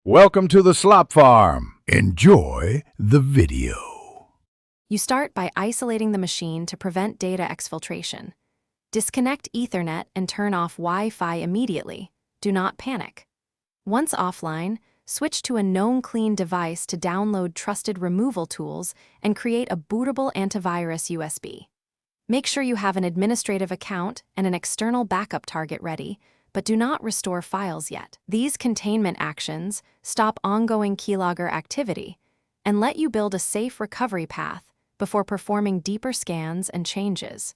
Welcome to the slop farm. Enjoy the video. You start by isolating the machine to prevent data exfiltration. Disconnect Ethernet and turn off Wi-Fi immediately. Do not panic. Once offline, switch to a known clean device to download trusted removal tools and create a bootable antivirus USB. Make sure you have an administrative account and an external backup target ready, but do not restore files yet. These containment actions stop ongoing Keylogger activity and let you build a safe recovery path before performing deeper scans and changes.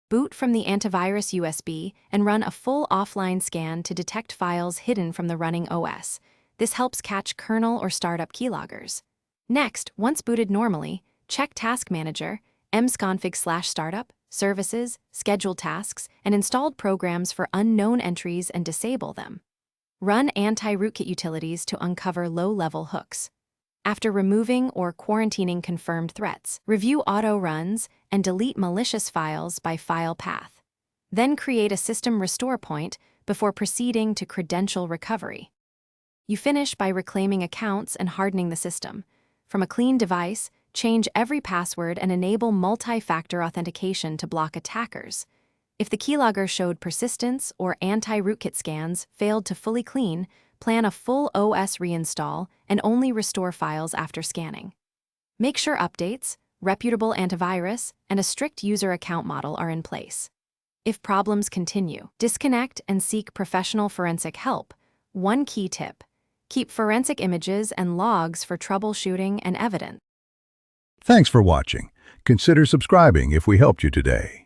Boot from the antivirus USB and run a full offline scan to detect files hidden from the running OS. This helps catch kernel or startup keyloggers. Next, once booted normally, check Task Manager, msconfig/startup, services, scheduled tasks, and installed programs for unknown entries and disable them. Run anti-rootkit utilities to uncover low-level hooks. After removing or quarantining confirmed threats, review auto runs and delete malicious files by file path. Then create a system restore point before proceeding to credential recovery. You finish by reclaiming accounts and hardening the system. From a clean device, change every password and enable multi-factor authentication to block attackers. If the keylogger showed persistence or anti-rootkit scans failed to fully clean, plan a full OS reinstall and only restore files after scanning. Make sure updates, reputable antivirus, and a strict user account model are in place. If problems continue, disconnect and seek professional forensic help. One key tip: keep forensic images and logs for troubleshooting and evidence. Thanks for watching. Consider subscribing if we helped you today.